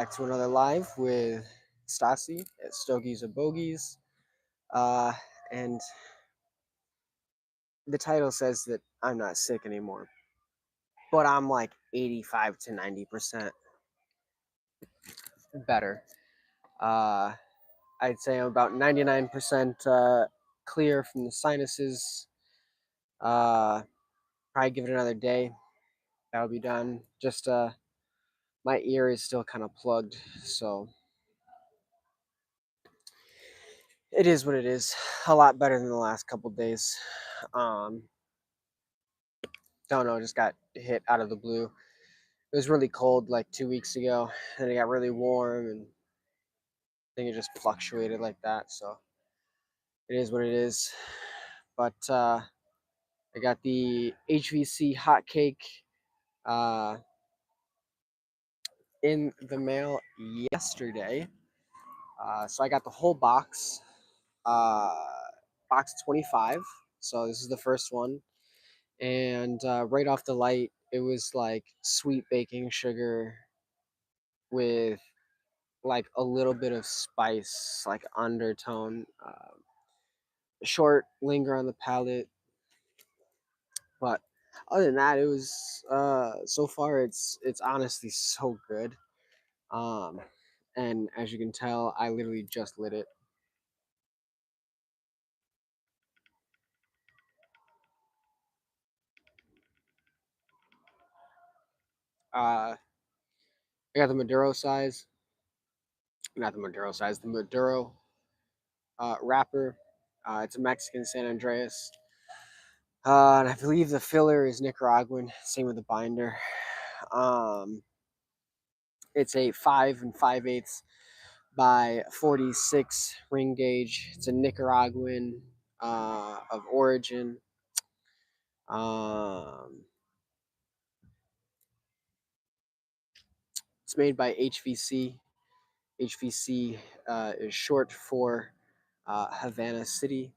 Back to another live with Stasi at Stogies and Bogies. And the title says that I'm not sick anymore, but I'm like 85 to 90% better. Uh, I'd say I'm about 99% clear from the sinuses. Probably give it another day. That'll be done. Just my ear is still kind of plugged, so it is what it is. A lot better than the last couple days. Don't know, just got hit out of the blue. It was really cold like 2 weeks ago, and it got really warm, and I think it just fluctuated like that. So it is what it is. But I got the HVC hot cake uh, in the mail yesterday. So I got the whole box, uh, box 25. So this is the first one. And right off the light, it was like sweet baking sugar with like a little bit of spice, like undertone. Short linger on the palate, but other than that, it was so far it's honestly so good. Um, and as you can tell, I literally just lit it. I got the Maduro size, not the Maduro size, the Maduro wrapper. It's a Mexican San Andreas. And I believe the filler is Nicaraguan. Same with the binder. Um, it's a 5 5/8 by 46 ring gauge. It's a Nicaraguan of origin. Um, it's made by HVC. HVC is short for Havana City,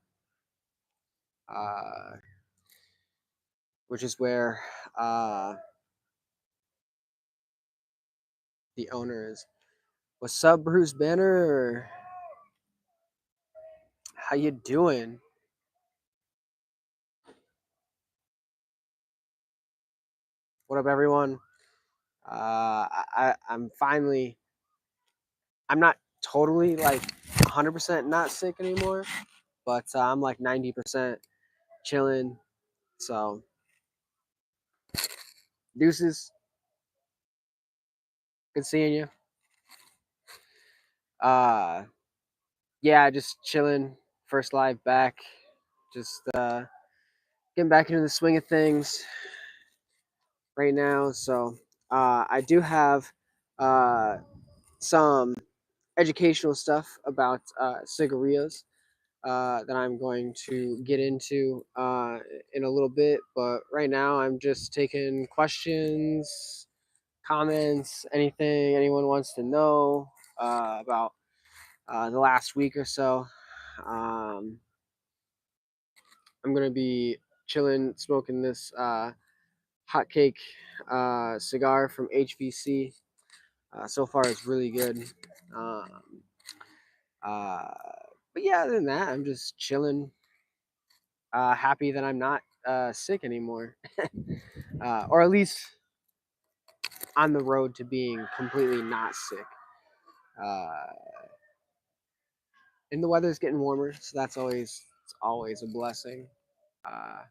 uh, which is where the owner is. What's up, Bruce Banner? How you doing? What up, everyone? I'm finally. I'm not totally like 100% not sick anymore, but I'm like 90% chilling. So, deuces. Good seeing you. Uh, yeah, just chilling. First live back. Just getting back into the swing of things right now. So, I do have uh, some educational stuff about cigarillos that I'm going to get into in a little bit. But right now, I'm just taking questions, comments, anything anyone wants to know about the last week or so. Um, I'm going to be chilling, smoking this hotcake cigar from HVC. So far, it's really good. Um, uh, but yeah, other than that, I'm just chilling, happy that I'm not sick anymore, or at least on the road to being completely not sick. Uh, and the weather's getting warmer, so it's always a blessing. Uh,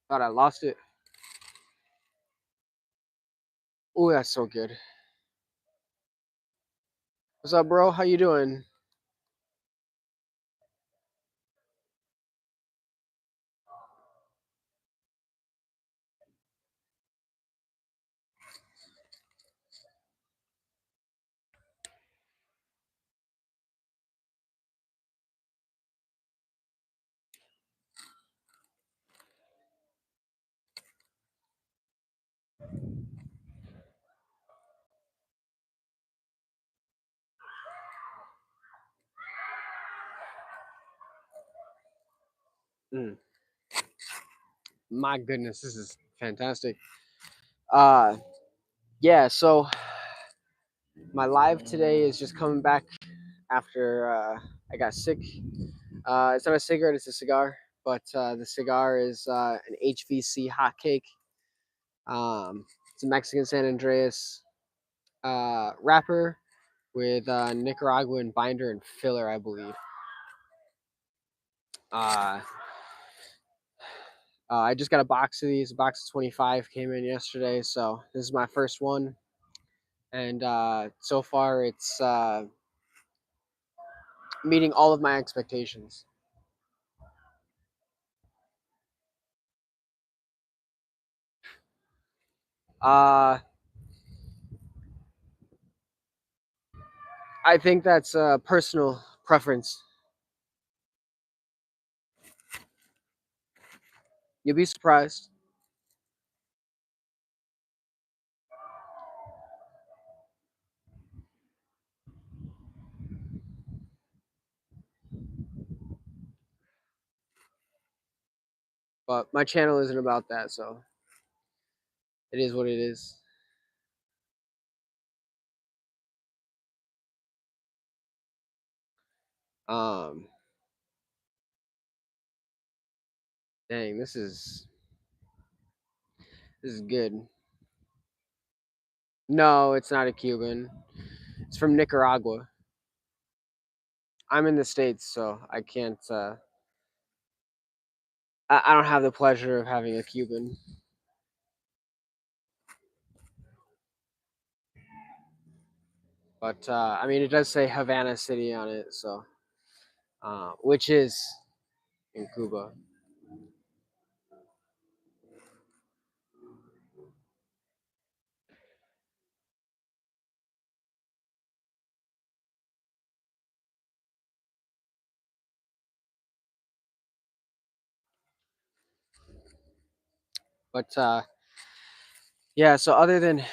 Thought I lost it. Oh, that's so good. What's up, bro? How you doing? Mm. My goodness, this is fantastic. Uh, yeah. So my live today is just coming back after I got sick. It's not a cigarette; it's a cigar. But the cigar is an HVC hot cake. It's a Mexican San Andreas wrapper with Nicaraguan binder and filler, I believe. Uh, I just got a box of these. A box of 25 came in yesterday, so this is my first one, and so far it's meeting all of my expectations. Uh, I think that's a personal preference. You'll be surprised, but my channel isn't about that, so it is what it is. Um, dang, this is good. No, it's not a Cuban. It's from Nicaragua. I'm in the States, so I can't. I don't have the pleasure of having a Cuban, but I mean, it does say Havana City on it, so which is in Cuba. But yeah, so other than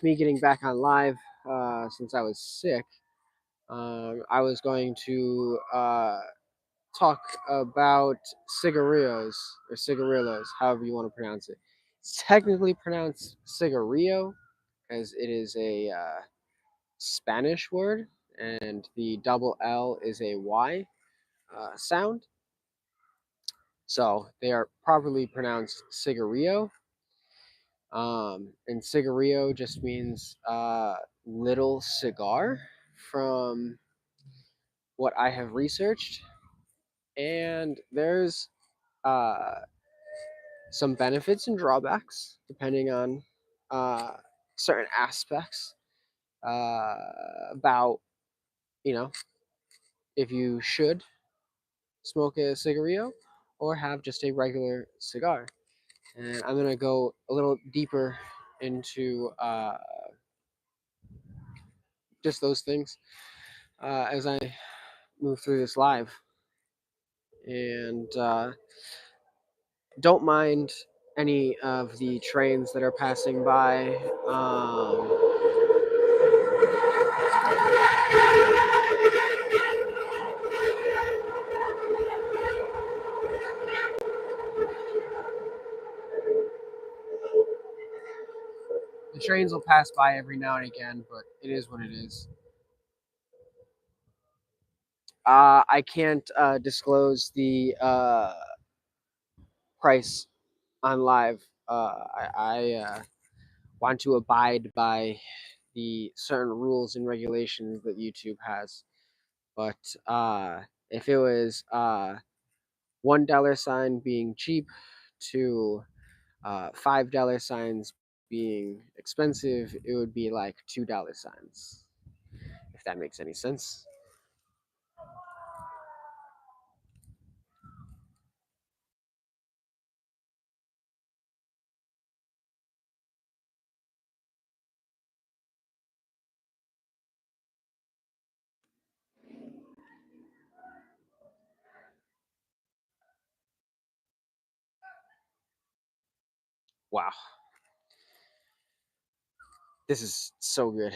me getting back on live since I was sick, I was going to talk about cigarillos or cigarillos, however you want to pronounce it. It's technically pronounced cigarillo because it is a Spanish word, and the double L is a Y sound. So they are properly pronounced cigarillo. And cigarillo just means little cigar from what I have researched. And there's uh, some benefits and drawbacks depending on uh, certain aspects uh, about, you know, if you should smoke a cigarillo or have just a regular cigar. And I'm going to go a little deeper into just those things as I move through this live. And don't mind any of the trains that are passing by. The trains will pass by every now and again, but it is what it is. I can't disclose the price on live. I want to abide by the certain rules and regulations that YouTube has. But if it was $1 sign being cheap to $5 signs being expensive, it would be like $2 signs, if that makes any sense. Wow, this is so good.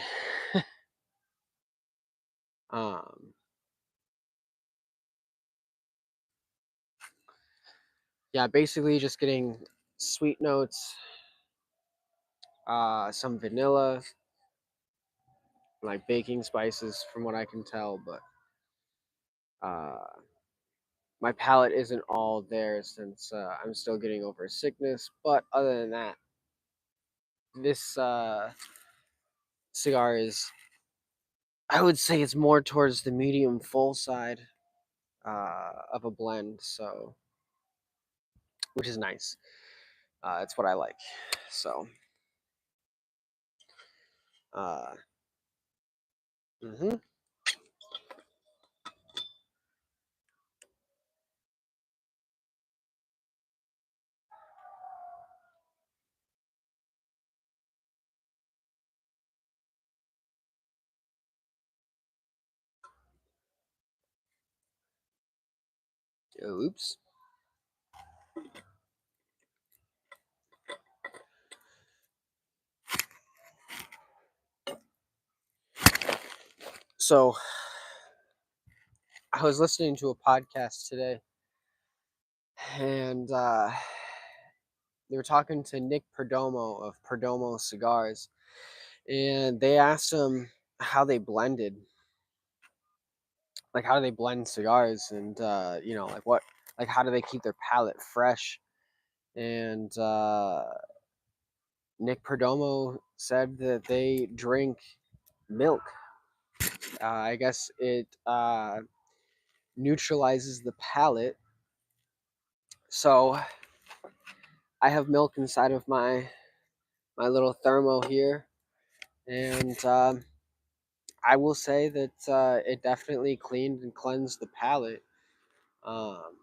um, yeah, basically just getting sweet notes, some vanilla, like baking spices, from what I can tell. But uh, my palate isn't all there since I'm still getting over sickness. But other than that, this cigar is, I would say, it's more towards the medium full side of a blend. So, which is nice. It's what I like. So, uh, mhm. Oops. So, I was listening to a podcast today, and they were talking to Nick Perdomo of Perdomo Cigars, and they asked him how they blended, like how do they blend cigars, and like what, like how do they keep their palate fresh? And Nick Perdomo said that they drink milk. I guess it neutralizes the palate. So I have milk inside of my little thermo here, and I will say that it definitely cleaned and cleansed the palate. Um,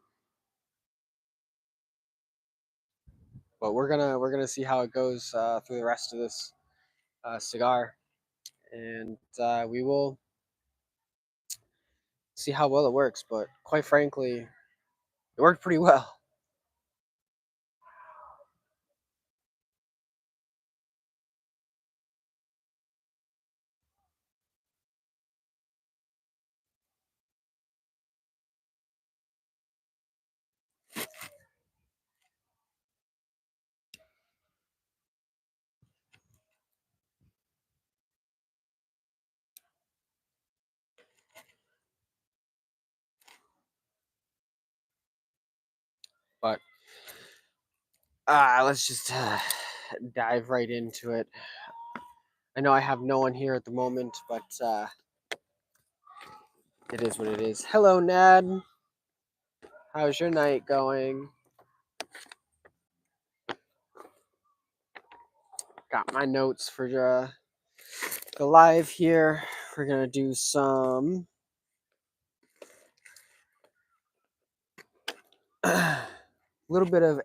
but we're gonna see how it goes through the rest of this cigar, and we will see how well it works. But quite frankly, it worked pretty well. But let's just dive right into it. I know I have no one here at the moment, but it is what it is. Hello, Nad. How's your night going? Got my notes for the live here. We're gonna do some a little bit of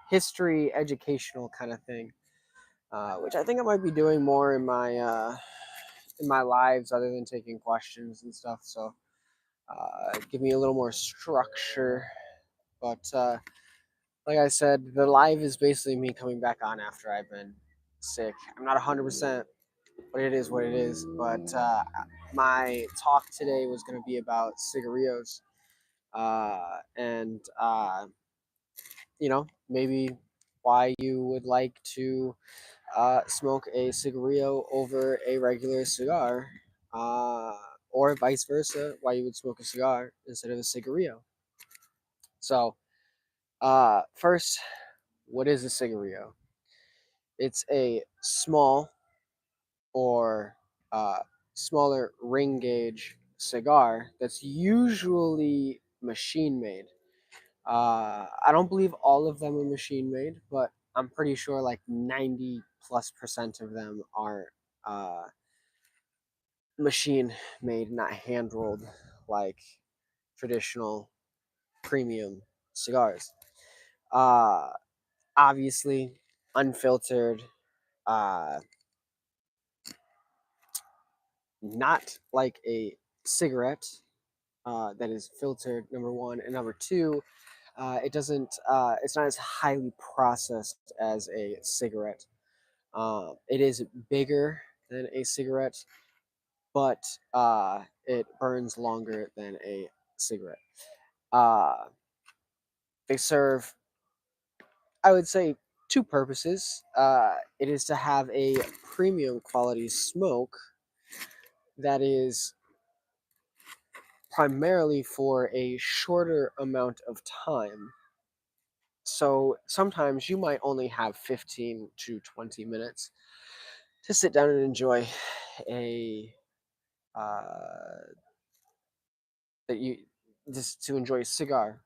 history, educational kind of thing, which I think I might be doing more in my lives, other than taking questions and stuff. So give me a little more structure. But like I said, the live is basically me coming back on after I've been sick. I'm not 100%, but it is what it is. But my talk today was going to be about cigarillos, and maybe why you would like to smoke a cigarillo over a regular cigar, uh, or vice versa, why you would smoke a cigar instead of a cigarillo. So, first, what is a cigarillo? It's a small or smaller ring gauge cigar that's usually machine made. I don't believe all of them are machine made, but I'm pretty sure like 90+% of them are uh, machine made, not hand rolled like traditional premium cigars. Uh, Obviously, unfiltered, uh, not like a cigarette that is filtered, number one. And number two, it doesn't, it's not as highly processed as a cigarette. It is bigger than a cigarette, but it burns longer than a cigarette. Uh, they serve I would say two purposes. It is to have a premium quality smoke that is primarily for a shorter amount of time. So sometimes you might only have 15 to 20 minutes to sit down and enjoy a uh, that you just to enjoy a cigar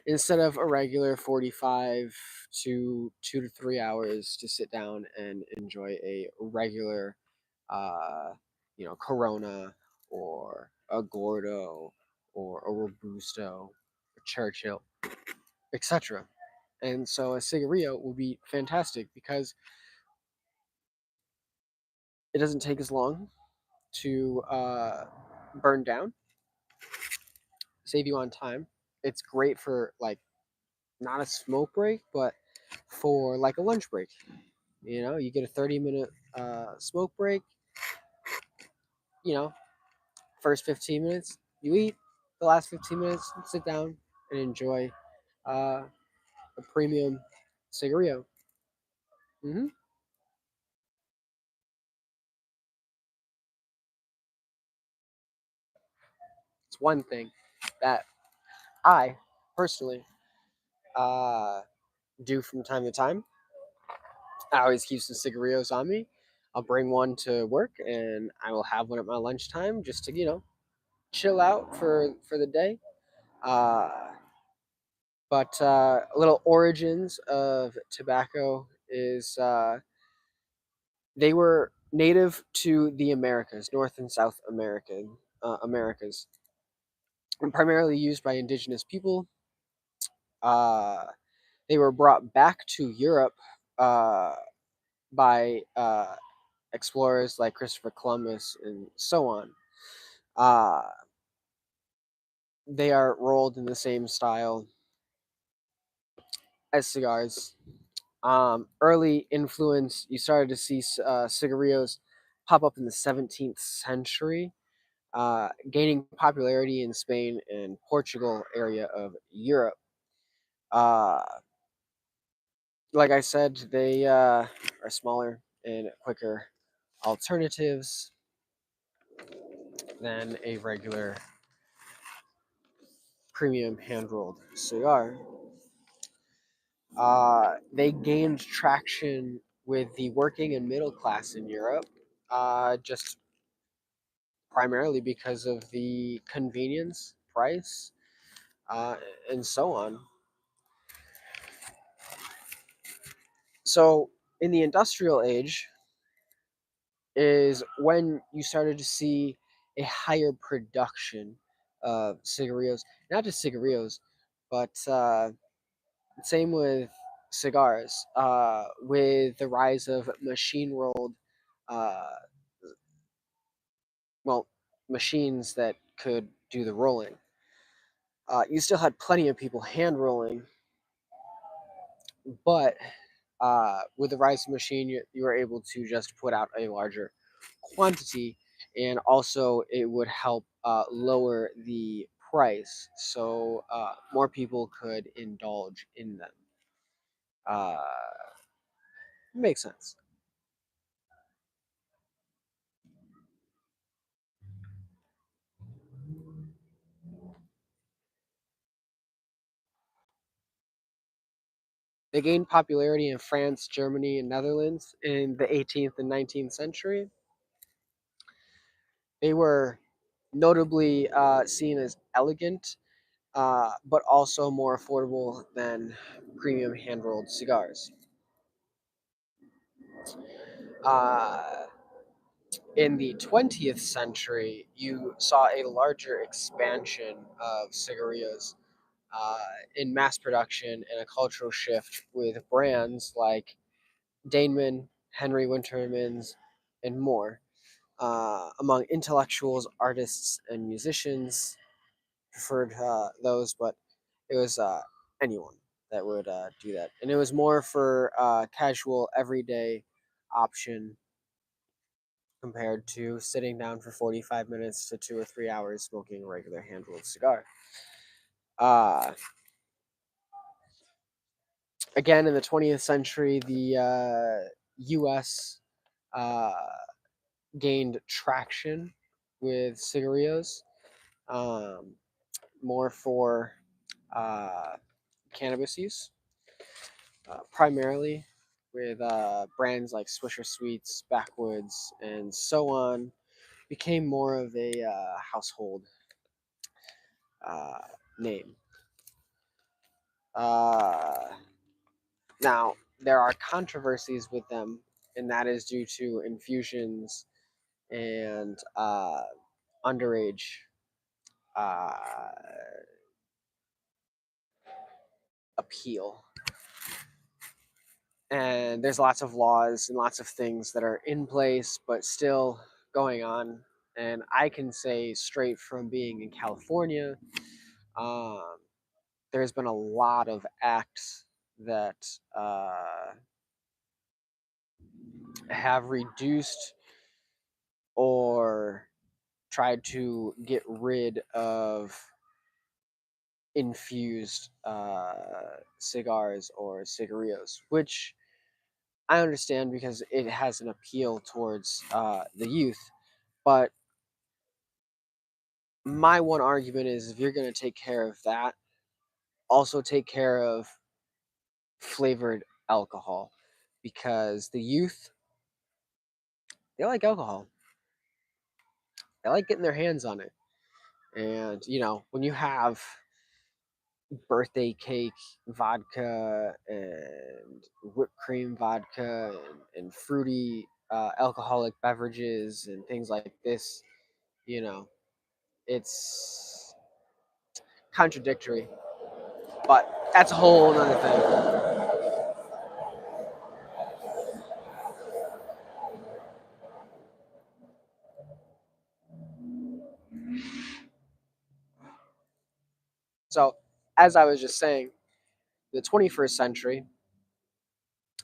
instead of a regular 45 to 2 to 3 hours to sit down and enjoy a regular uh, Corona or a Gordo or a Robusto, a Churchill, etc. And so a cigarillo will be fantastic because it doesn't take as long to burn down, save you on time. It's great for like not a smoke break, but for like a lunch break. You get a 30-minute smoke break. You know, first 15 minutes you eat, the last 15 minutes sit down and enjoy uh, a premium cigarillo. Hmm. It's one thing that I personally uh, do from time to time. I always keep some cigarillos on me. I'll bring one to work, and I will have one at my lunchtime just to chill out for the day. Uh, but a little origins of tobacco is they were native to the Americas, North and South Americas, and primarily used by indigenous people. Uh, they were brought back to Europe uh, by explorers like Christopher Columbus and so on. Uh, they are rolled in the same style as cigars. Early influence, you started to see cigarillos pop up in the 17th century, gaining popularity in Spain and Portugal area of Europe. Uh, like I said, they are smaller and quicker alternatives than a regular premium hand rolled cigar. They gained traction with the working and middle class in Europe, just primarily because of the convenience, price, uh, and so on. So, in the industrial age, is when you started to see a higher production of cigarillos, not just cigarillos, but same with cigars. With the rise of machine rolled, uh, well, machines that could do the rolling. You still had plenty of people hand rolling, but with the rise of machine, you were able to just put out a larger quantity, and also it would help lower the price, so more people could indulge in them. Uh, Makes sense. They gained popularity in France, Germany, and Netherlands in the 18th and 19th century. They were notably seen as elegant, but also more affordable than premium hand rolled cigars. Uh, in the 20th century, you saw a larger expansion of cigarillos uh, in mass production and a cultural shift with brands like Daneman, Henry Wintermans, and more. Among intellectuals, artists, and musicians, preferred those, but it was anyone that would do that. And it was more for casual, everyday option compared to sitting down for 45 minutes to 2 or 3 hours smoking a regular hand rolled cigar. Uh, again, in the 20th century, the U.S. Uh, gained traction with cigarillos, um, more for uh, cannabis use, primarily with brands like Swisher Sweets, Backwoods, and so on, became more of a household uh, name. Uh, Now, there are controversies with them, and that is due to infusions and underage uh, appeal. And there's lots of laws and lots of things that are in place, but still going on. And I can say straight from being in California, um, there's been a lot of acts that have reduced or tried to get rid of infused cigars or cigarillos, which I understand because it has an appeal towards the youth. But my one argument is if you're going to take care of that, also take care of flavored alcohol because the youth, they like alcohol. They like getting their hands on it. And, you know, when you have birthday cake vodka and whipped cream vodka and fruity alcoholic beverages and things like this, you know, it's contradictory, but that's a whole other thing. So, as I was just saying, the 21st century,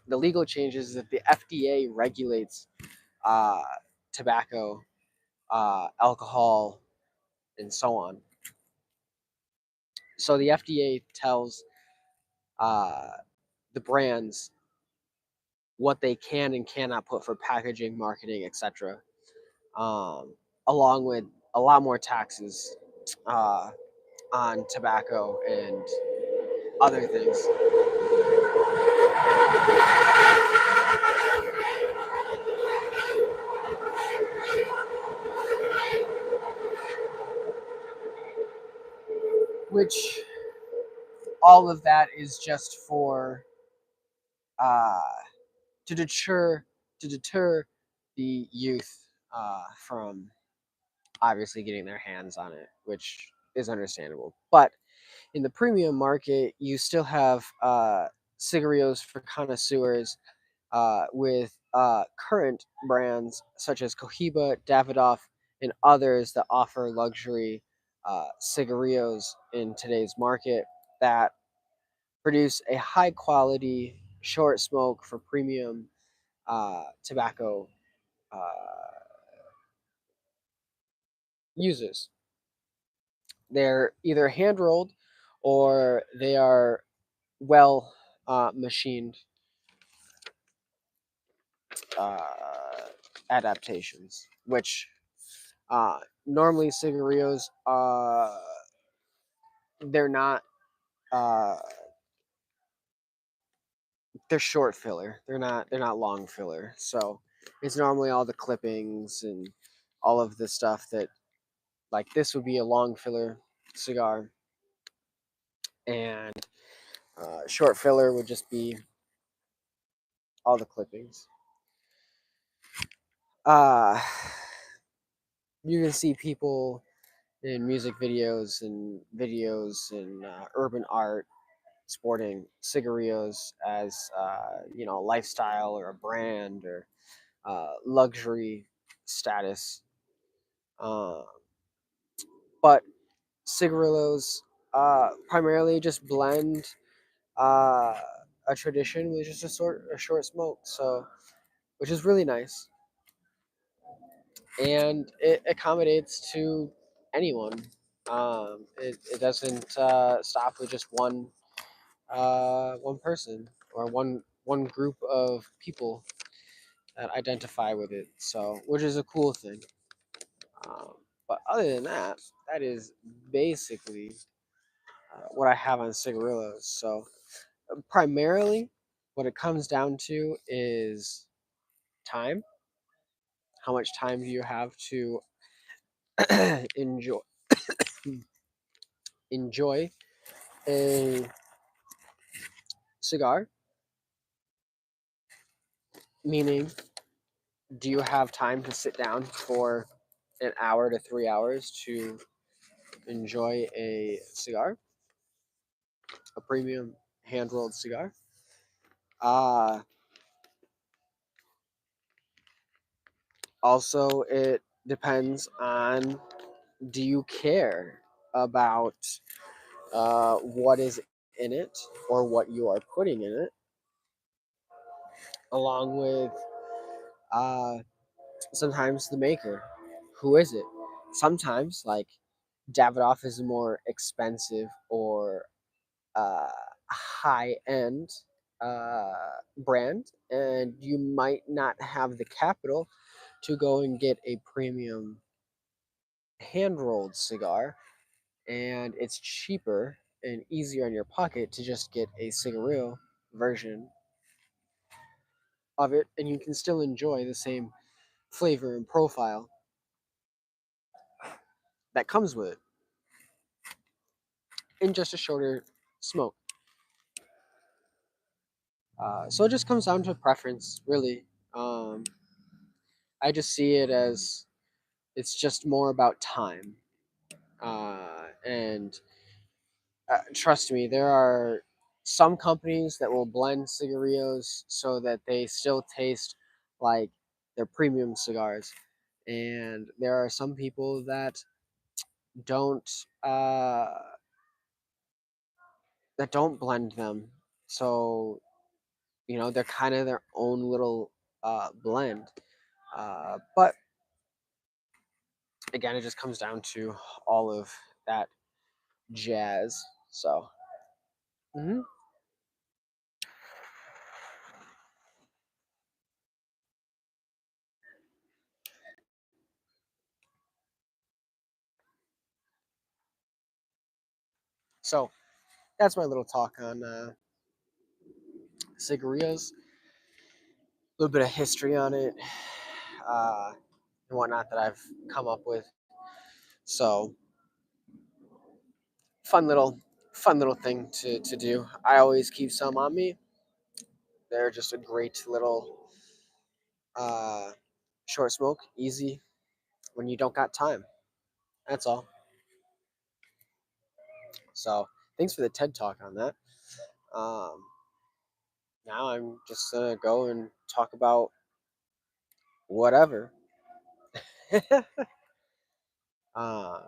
the legal changes that the FDA regulates uh, tobacco, alcohol, and so on. So the FDA tells uh, the brands what they can and cannot put for packaging, marketing, etc. Um, Along with a lot more taxes uh, on tobacco and other things. Which all of that is just for uh, to deter the youth from obviously getting their hands on it, which is understandable. But in the premium market, you still have cigarillos for connoisseurs with current brands such as Cohiba, Davidoff, and others that offer luxury cigarillos in today's market that produce a high quality short smoke for premium tobacco users. They're either hand rolled or they are well machined uh, adaptations, which normally cigarillos they're not uh, they're short filler. They're not long filler. So it's normally all the clippings and all of the stuff that like this would be a long filler cigar, and short filler would just be all the clippings. Uh, you can see people in music videos and urban art sporting cigarillos as lifestyle or a brand or luxury status. Uh, but cigarillos primarily just blend uh, a tradition with just a short smoke, so which is really nice, and it accommodates to anyone. It doesn't stop with just one one person or one group of people that identify with it. So, which is a cool thing. Um, but other than that, that is basically what I have on cigarillos. So, primarily, what it comes down to is time. How much time do you have to enjoy enjoy a cigar? Meaning, do you have time to sit down for an hour to 3 hours to enjoy a cigar, a premium hand rolled cigar? Uh, Also, it depends on, do you care about what is in it or what you are putting in it, along with uh, sometimes the maker. Who is it? Sometimes, like, Davidoff is a more expensive or uh, high end uh, brand, and you might not have the capital to go and get a premium hand rolled cigar, and it's cheaper and easier in your pocket to just get a cigarillo version of it, and you can still enjoy the same flavor and profile that comes with it in just a shorter smoke. So it just comes down to preference, really. Um, I just see it as it's just more about time. And trust me, there are some companies that will blend cigarillos so that they still taste like they're premium cigars. And there are some people that don't uh, that don't blend them. So they're kind of their own little blend. But again, it just comes down to all of that jazz. So, mhm. So that's my little talk on cigarillos. A little bit of history on it, uh, and whatnot that I've come up with. So fun little, fun little thing to do. I always keep some on me. They're just a great little uh, short smoke, easy when you don't got time. That's all. So thanks for the TED talk on that. Um, Now I'm just gonna go and talk about whatever. um,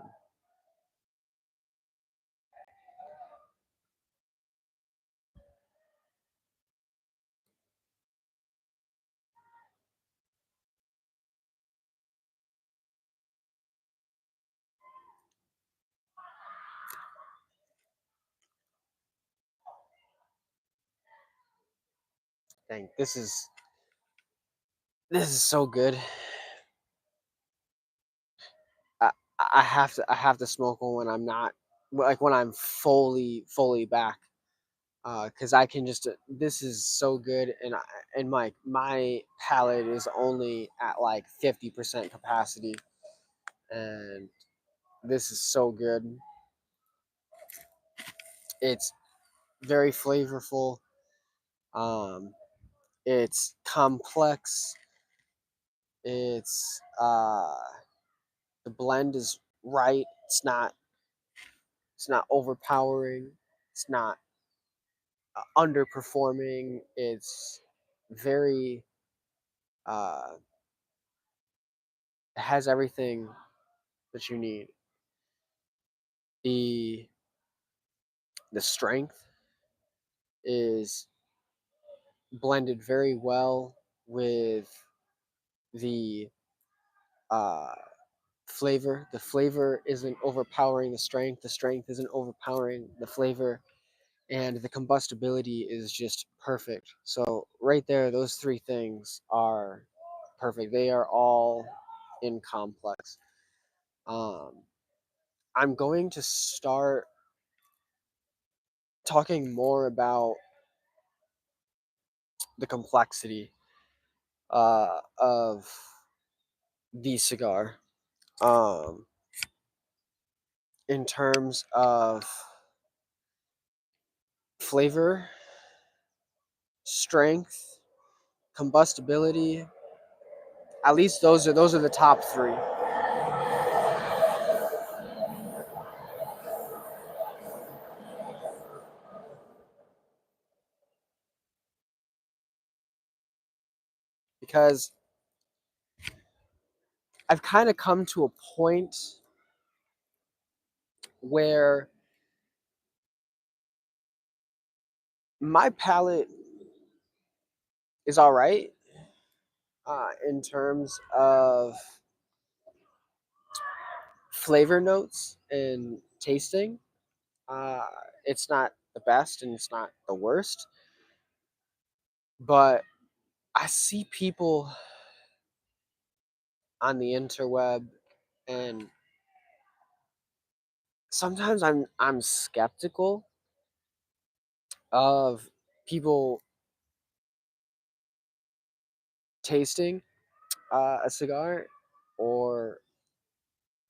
Dang, this is so good. I, I have to smoke one when I'm not, like, when I'm fully back, because I can just this is so good, and my palate is only at like 50% capacity, and this is so good. It's very flavorful. Um, it's complex. It's the blend is right. It's not overpowering. It's not underperforming. It's very uh, it has everything that you need. The the strength is blended very well with the uh, flavor. The flavor isn't overpowering the strength. The strength isn't overpowering the flavor. and the combustibility is just perfect. So right there, those three things are perfect. They are all in complex. Um, I'm going to start talking more about the complexity of the cigar, um, in terms of flavor, strength, combustibility. At least those are the top three. Because I've kind of come to a point where my palate is all right, in terms of flavor notes and tasting. Uh, it's not the best and it's not the worst, but I see people on the interweb, and sometimes I'm skeptical of people tasting a cigar or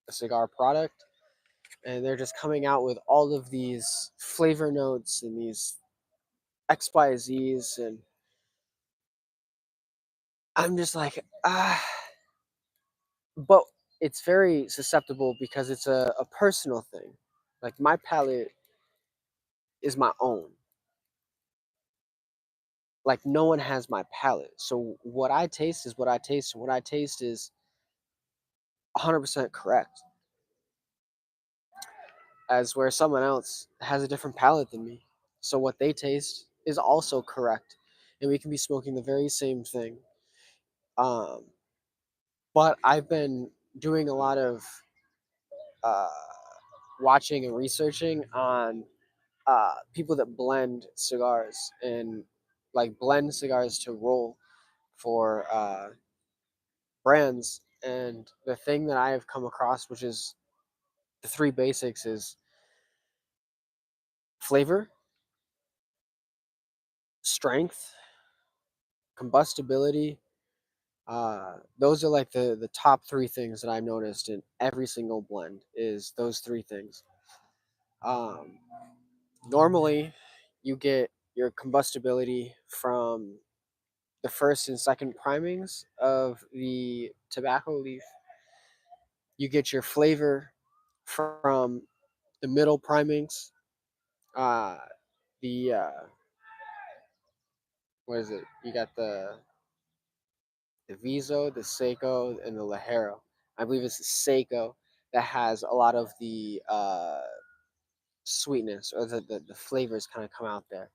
a cigar product, and they're just coming out with all of these flavor notes and these XYZs, and I'm just like, but it's very susceptible because it's a personal thing. Like my palate is my own. Like no one has my palate. So what I taste is what I taste, and what I taste is 100% correct. As where someone else has a different palate than me. So what they taste is also correct. And we can be smoking the very same thing. Um, but I've been doing a lot of uh, watching and researching on people that blend cigars and like blend cigars to roll for brands. And the thing that I have come across, which is the three basics, is flavor, strength, combustibility. Those are like the top three things that I noticed in every single blend is those three things. Um, Normally, you get your combustibility from the first and second primings of the tobacco leaf. You get your flavor from the middle primings. Uh, the what is it? You got the Viso, the Seiko, and the Lajero. I believe it's the Seiko that has a lot of the sweetness or the flavors kind of come out there.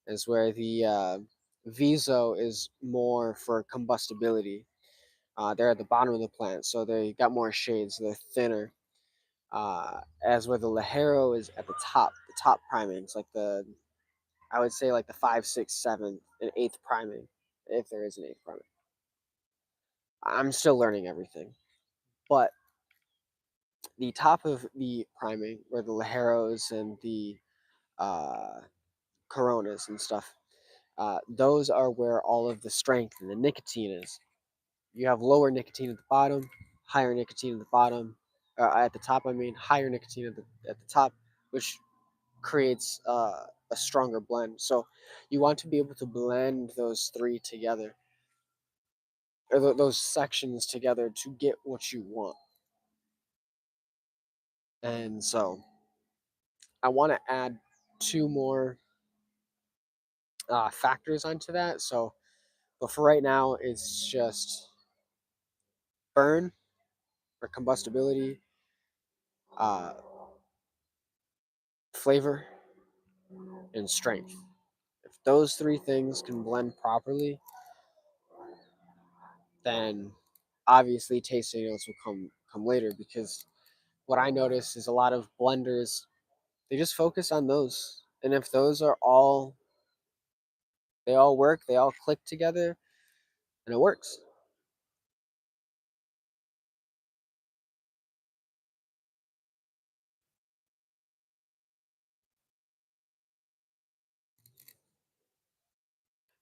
Is where the Viso is more for combustibility. They're at the bottom of the plant, so they got more shades. So they're thinner. As where the Lajero is at the top primings, like the I would say like the 5, 6, 7, and eighth priming, if there is an eighth priming. I'm still learning everything, but the top of the priming, where the Lajeros and the uh, Coronas and stuff, those are where all of the strength and the nicotine is. You have lower nicotine at the bottom, higher nicotine at the bottom, at the top. I mean, higher nicotine at the top, which creates a stronger blend. So you want to be able to blend those three together, or those sections together to get what you want. And so I want to add two more factors onto that. So, but for right now, it's just burn or combustibility, uh, flavor, and strength. If those three things can blend properly, then obviously tasting notes will come later. Because what I notice is a lot of blenders, they just focus on those. And if those are all, they all work, they all click together, and it works.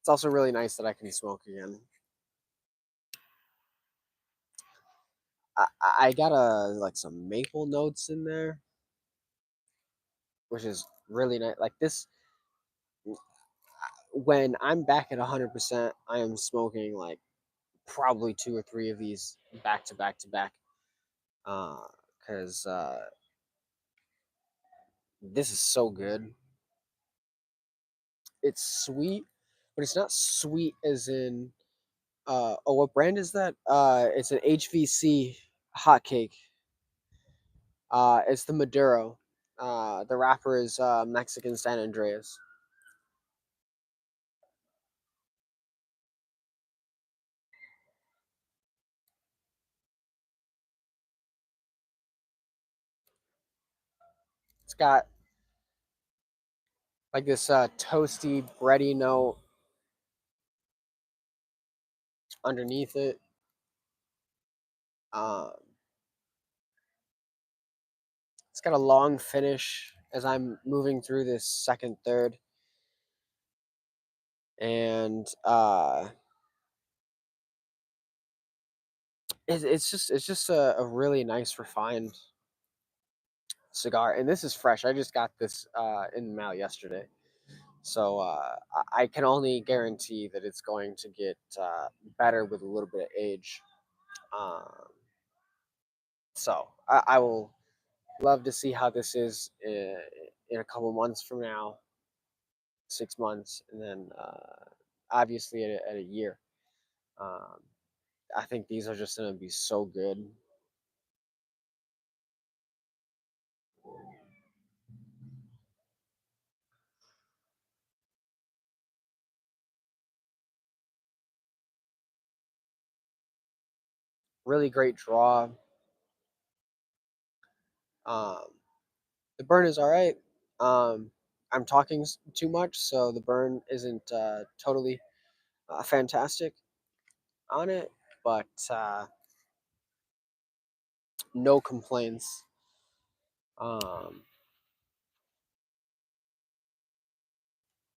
It's also really nice that I can smoke again. I got like some maple notes in there, which is really nice. Like this, when I'm back at 100%, I am smoking like probably two or three of these back to back to back. Because this is so good. It's sweet, but it's not sweet as in. Oh, what brand is that? It's an HVC hot cake. It's the Maduro. The rapper is Mexican San Andreas. It's got like this toasty, bready note underneath it. Um, it's got a long finish as I'm moving through this second third, and it's just a really nice refined cigar. And this is fresh. I just got this in the mail yesterday, so I can only guarantee that it's going to get better with a little bit of age. Um, so I will love to see how this is in a couple months from now, 6 months, and then obviously at a year. Um, I think these are just going to be so good. Really great draw. Um, the burn is all right. I'm talking too much, so the burn isn't totally fantastic on it, but no complaints. Um,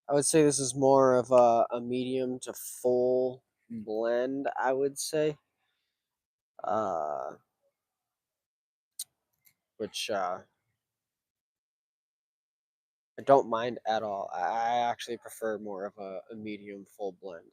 I would say this is more of a medium to full blend, I would say, uh, which I don't mind at all. I actually prefer more of a medium full blend.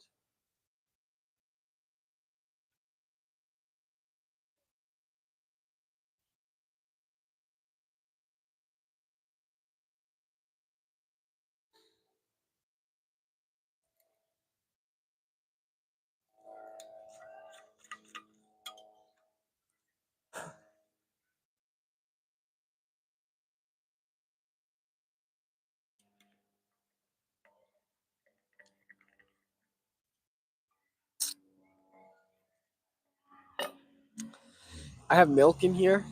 I have milk in here,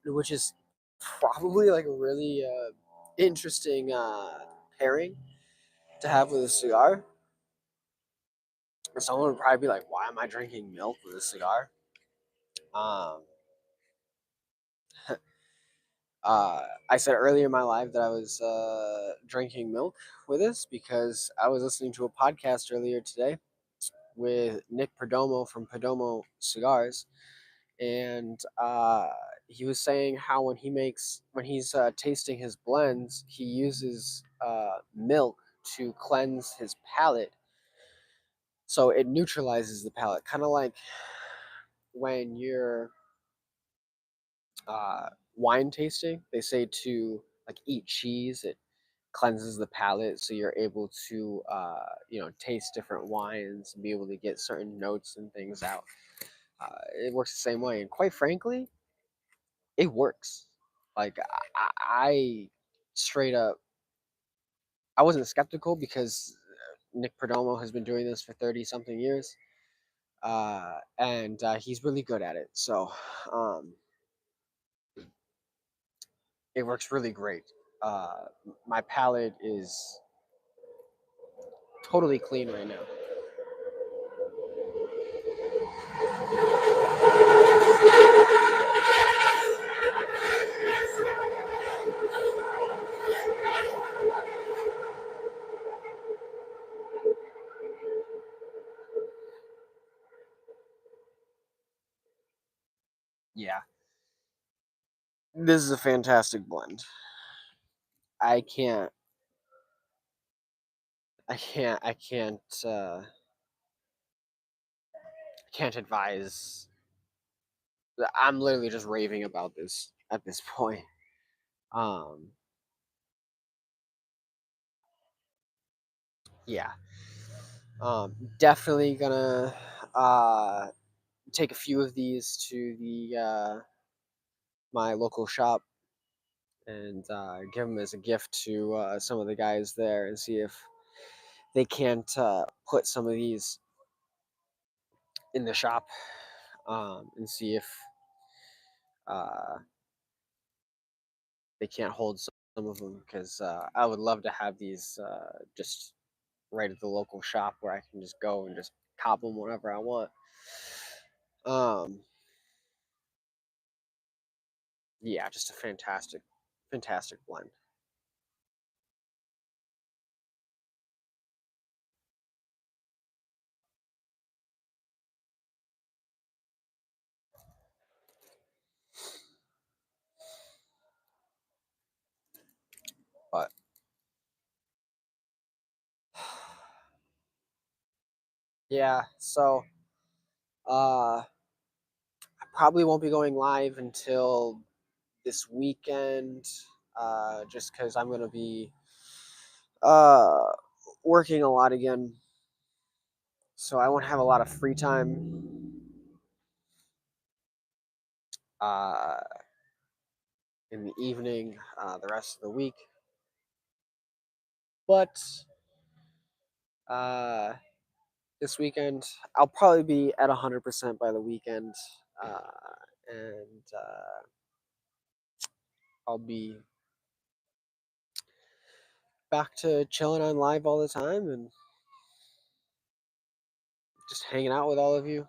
which is probably like a really interesting pairing to have with a cigar. Someone would probably be like, "Why am I drinking milk with a cigar?" Um, I said earlier in my life that I was drinking milk with this because I was listening to a podcast earlier today with Nick Perdomo from Perdomo Cigars, and he was saying how when he's tasting his blends, he uses milk to cleanse his palate, so it neutralizes the palate, kind of like when you're uh, wine tasting. They say to like eat cheese, it cleanses the palate, so you're able to taste different wines and be able to get certain notes and things out. It works the same way, and quite frankly, it works. Like I straight up, I wasn't skeptical because Nick Perdomo has been doing this for 30 something years, and he's really good at it. So um, it works really great. uh, my palate is totally clean right now. Yeah, this is a fantastic blend. I can't, can't advise. I'm literally just raving about this at this point. Um, yeah, definitely gonna uh take a few of these to the my local shop and give them as a gift to some of the guys there and see if they can't put some of these in the shop and see if uh, they can't hold some of them because I would love to have these just right at the local shop where I can just go and just cop them whenever I want. Um, yeah, just a fantastic blend. But yeah, so I probably won't be going live until this weekend, just because I'm gonna be uh, working a lot again, so I won't have a lot of free time uh, in the evening the rest of the week. But uh, this weekend, I'll probably be at 100% by the weekend, and I'll be back to chilling on live all the time and just hanging out with all of you.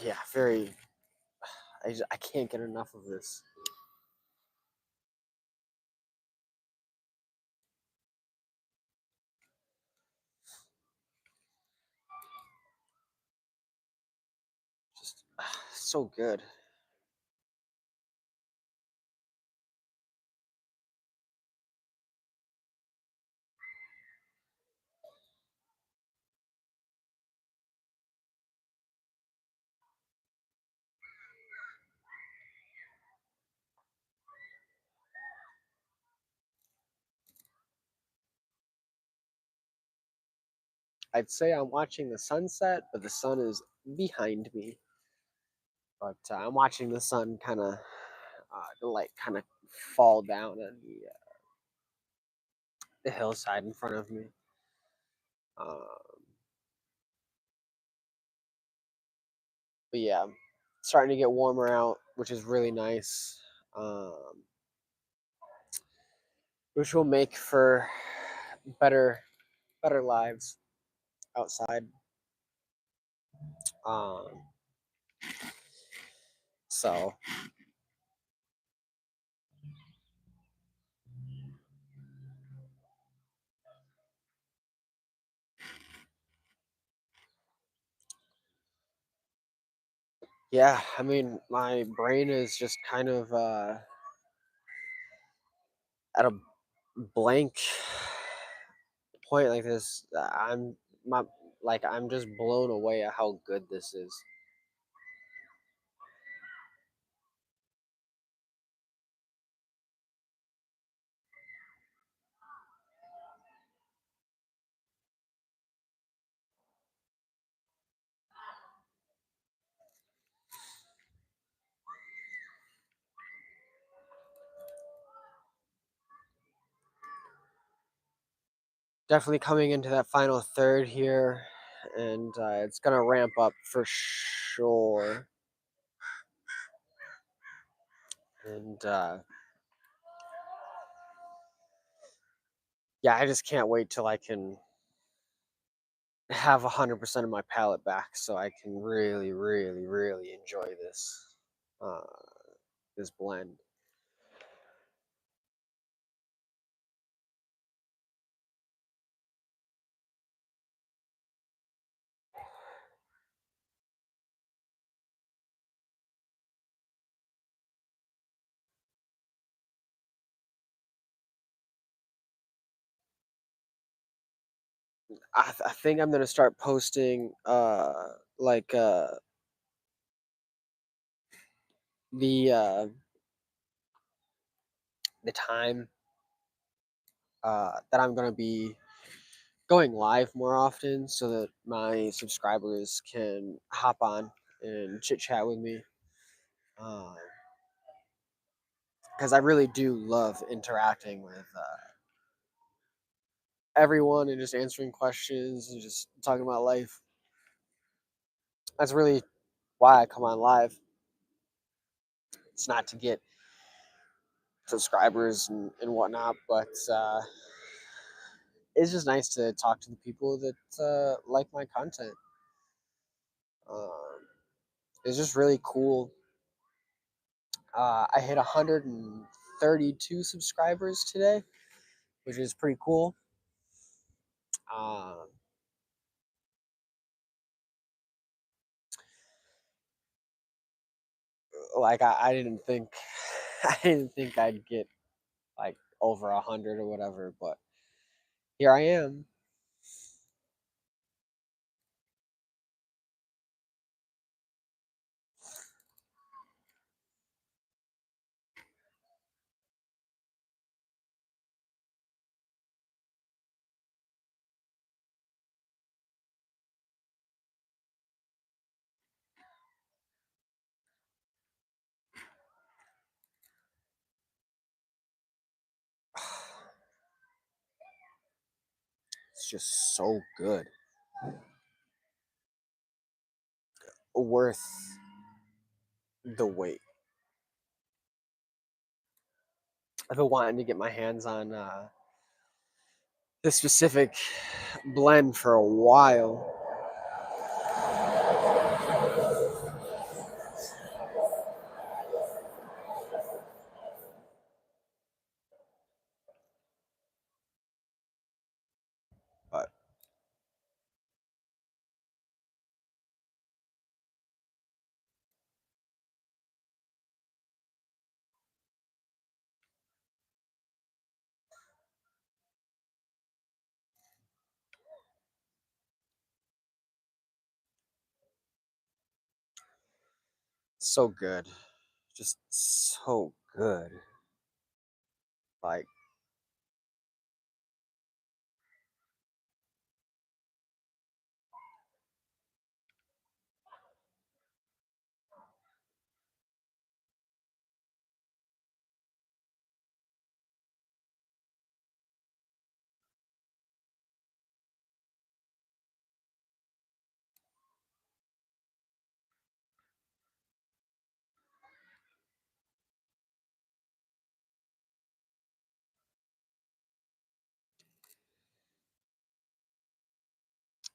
Yeah, very. I can't get enough of this. Just so good. I'd say I'm watching the sunset, but the sun is behind me. But I'm watching the sun kind of, the light kind of fall down on the hillside in front of me. But yeah, starting to get warmer out, which is really nice. Which will make for better better lives outside. Um, so yeah, I mean, my brain is just kind of at a blank point like this. My I'm just blown away at how good this is. definitely coming into that final third here, and it's gonna ramp up for sure. And yeah, I just can't wait till I can have 100% of my palate back, so I can really, really, really enjoy uh, this blend. I think I'm gonna start posting like the uh, the time that I'm gonna be going live more often, so that my subscribers can hop on and chit chat with me. Because I really do love interacting with everyone and just answering questions and just talking about life. That's really why I come on live. It's not to get subscribers and whatnot, but it's just nice to talk to the people that like my content. Um, it's just really cool. I hit 132 subscribers today, which is pretty cool. Um, like I didn't think I didn't think I'd get like over 100 or whatever, but here I am. It's just so good. Worth the wait. I've been wanting to get my hands on this specific blend for a while. But so good. Just so good. Like,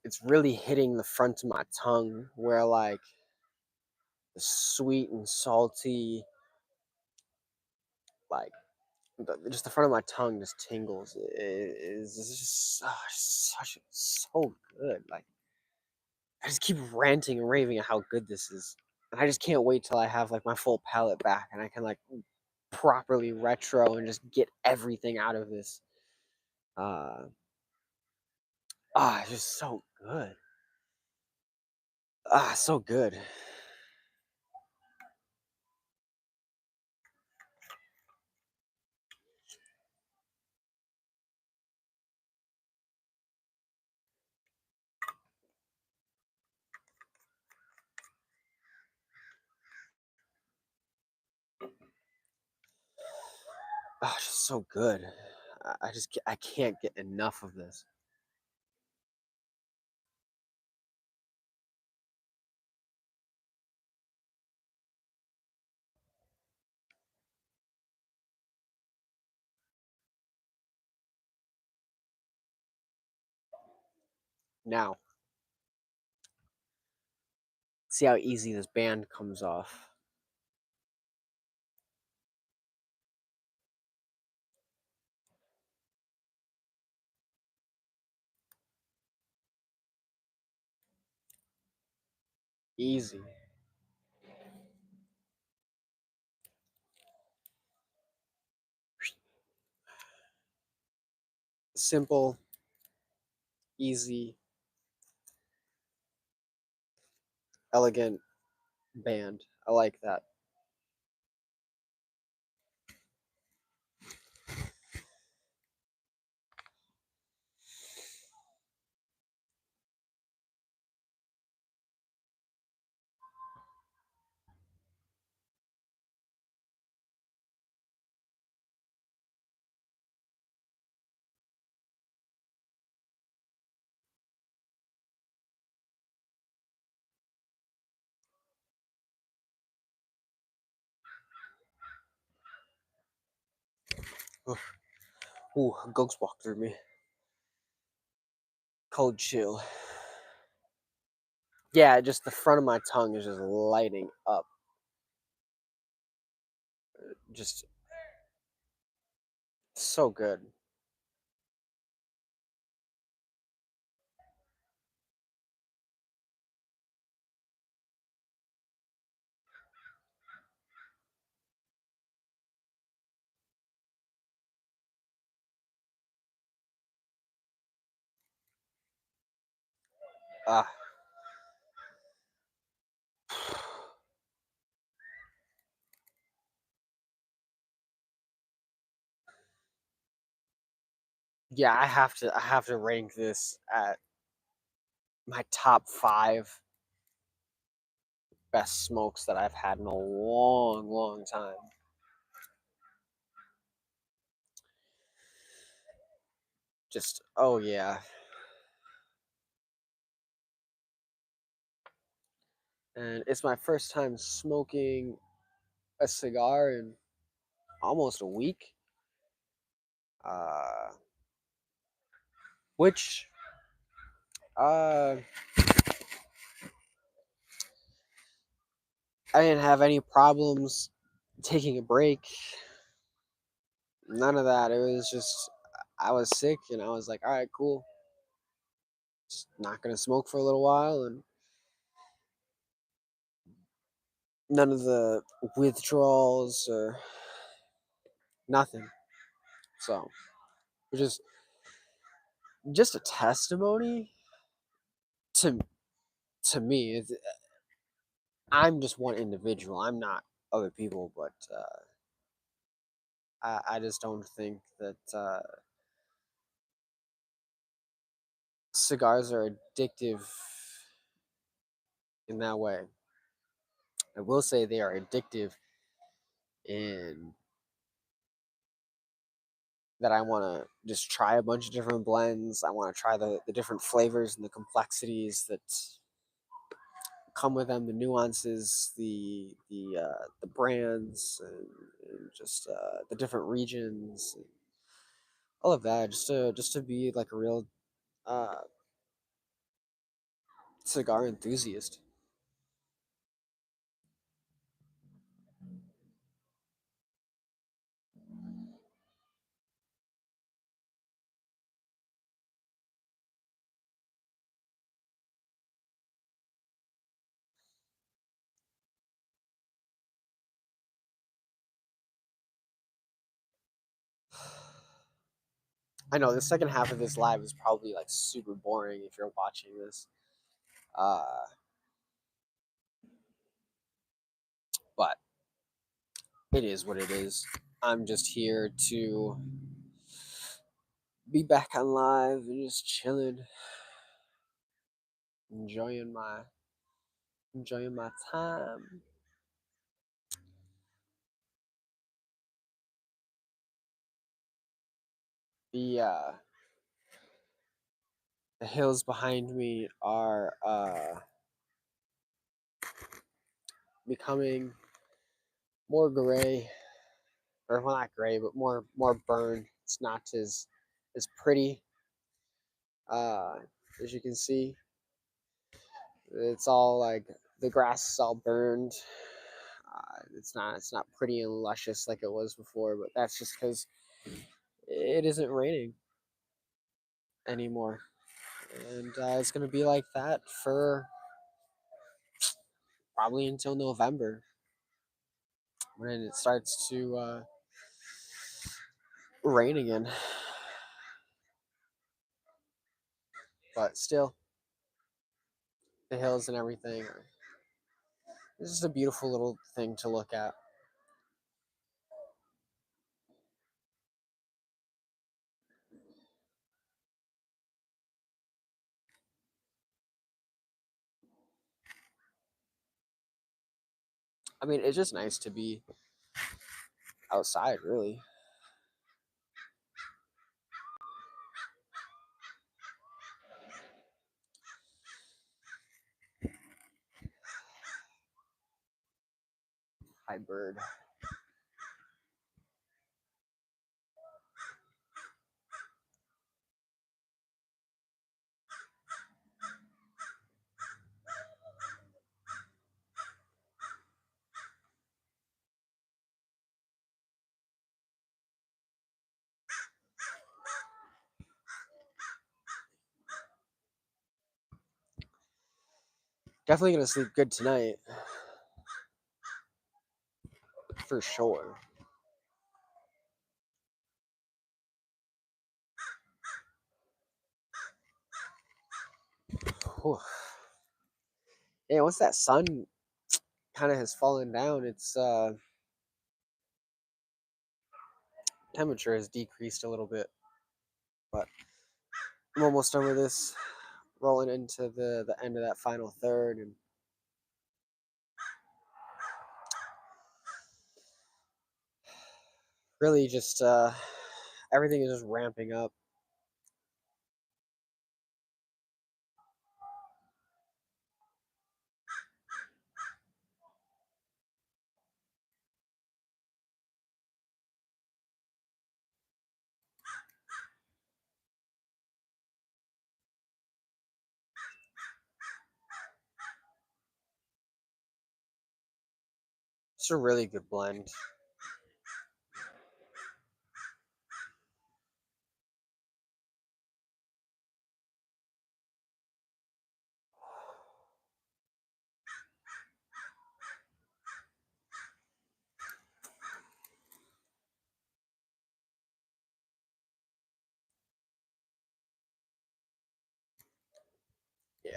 it's really hitting the front of my tongue where, like, the sweet and salty, like, just the front of my tongue just tingles. It's just so good. Like, I just keep ranting and raving at how good this is. And I just can't wait till I have like my full palette back and I can like properly retro and just get everything out of this. Uh, it's just so good. So good. Just so good. I can't get enough of this. Now, see how easy this band comes off. Easy. Simple, easy, elegant band. I like that. Ooh, a ghost walked through me. Cold chill. Yeah, just the front of my tongue is just lighting up. Just so good. Ah. Yeah, I have to rank this at my top 5 best smokes that I've had in a long, long time. Just oh yeah. And it's my first time smoking a cigar in almost a week. Uh which uh I didn't have any problems taking a break. None of that. It was just I was sick and I was like, all right, cool. Just not gonna smoke for a little while, and none of the withdrawals or nothing. So it's just a testimony to to me. I'm just one individual. I'm not other people, but I just don't think that cigars are addictive in that way. I will say they are addictive in that I want to just try a bunch of different blends. I want to try the different flavors and the complexities that come with them, the nuances, the brands, and just the different regions, and all of that. Just to be like a real uh, cigar enthusiast. I know the second half of this live is probably like super boring if you're watching this, uh, but it is what it is. I'm just here to be back on live and just chilling, enjoying my time. The hills behind me are becoming more gray, or well, not gray, but more burned. It's not as pretty. Uh, as you can see. It's all like the grass is all burned. It's not pretty and luscious like it was before, but that's just because it isn't raining anymore, and it's gonna be like that for probably until November when it starts to rain again. But still, the hills and everything. It's just a beautiful little thing to look at. I mean, it's just nice to be outside, really. Hi, bird. Definitely gonna sleep good tonight, for sure. Whew. Yeah, once that sun kind of has fallen down, its temperature has decreased a little bit. But I'm almost done with this, rolling into the end of that final third, and really just everything is just ramping up. It's a really good blend. Yeah.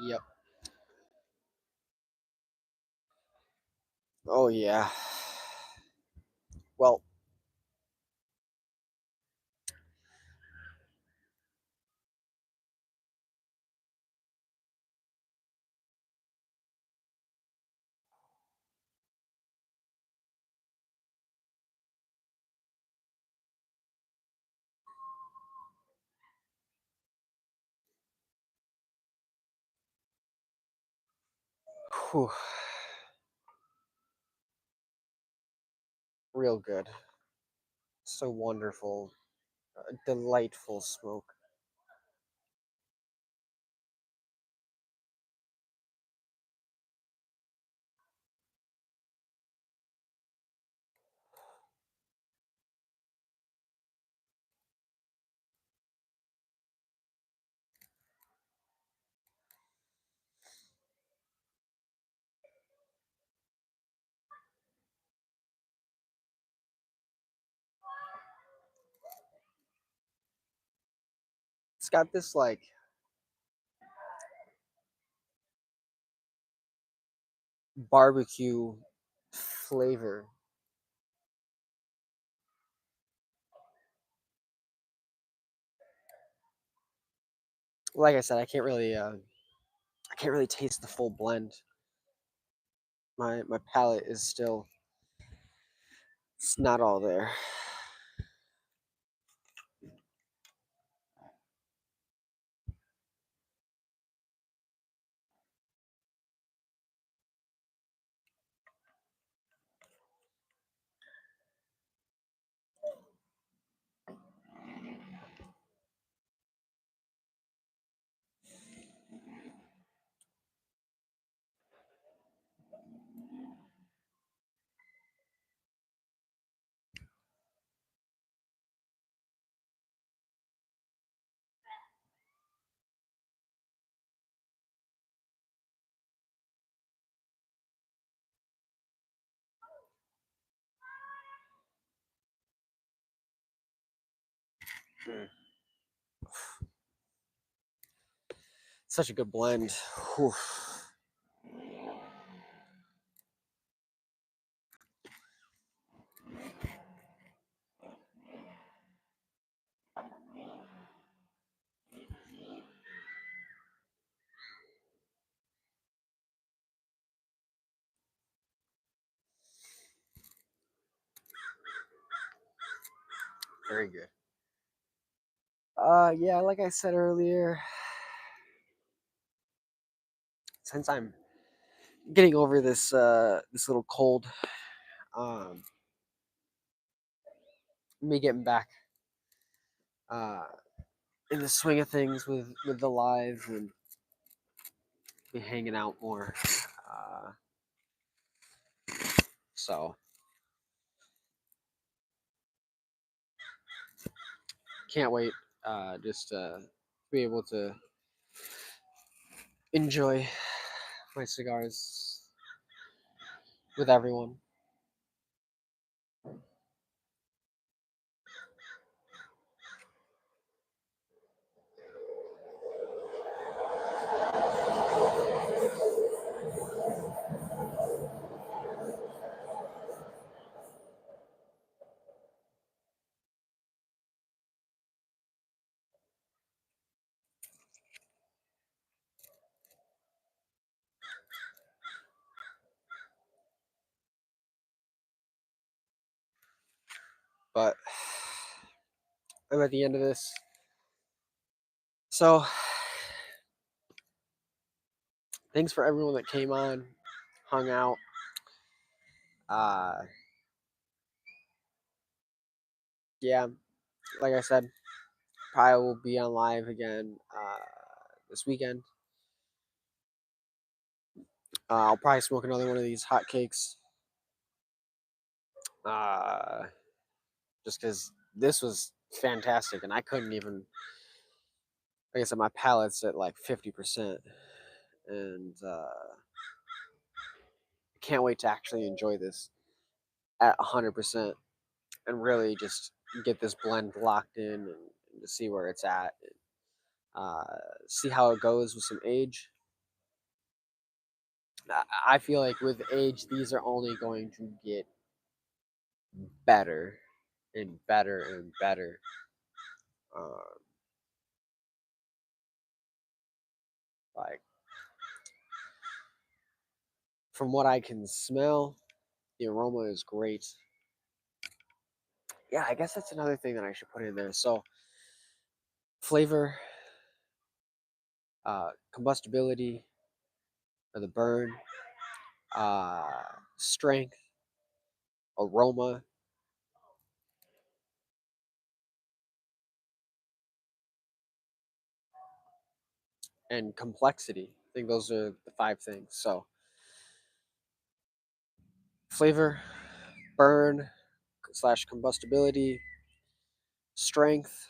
Yep. Oh yeah. Well, whew, real good. So wonderful, delightful smoke. It's got this like barbecue flavor. like I said, I can't really taste the full blend. My palate is still, it's not all there. Mm. Such a good blend. Whew. Very good. Yeah, like I said earlier, since I'm getting over this little cold, um, me getting back uh in the swing of things with the live and be hanging out more. Uh, so can't wait. Just be able to enjoy my cigars with everyone. But I'm at the end of this. So thanks for everyone that came on, hung out. Uh, yeah, like I said, probably will be on live again this weekend. I'll probably smoke another one of these hot cakes. Uh, just because this was fantastic, and I couldn't even. Like I said, my palate's at like 50%, and can't wait to actually enjoy this at 100% and really just get this blend locked in and to see where it's at. Uh, See how it goes with some age. I feel like with age, these are only going to get better and better and better. Um, like from what I can smell, the aroma is great. Yeah, I guess that's another thing that I should put in there. So flavor, combustibility, or the burn, uh, strength, aroma, and complexity. I think those are the 5 things. So flavor, burn slash combustibility, strength,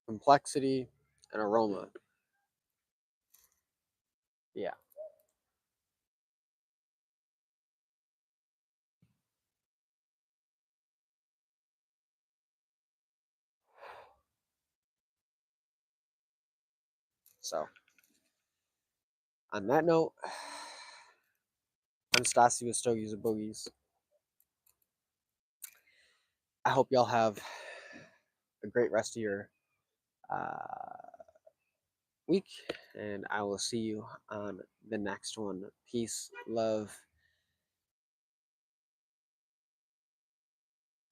complexity, and aroma. Yeah. So on that note, I'm Stassi with Stogies and Boogies. I hope y'all have a great rest of your uh, week, and I will see you on the next one. Peace, love,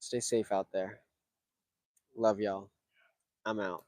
stay safe out there. Love y'all. I'm out.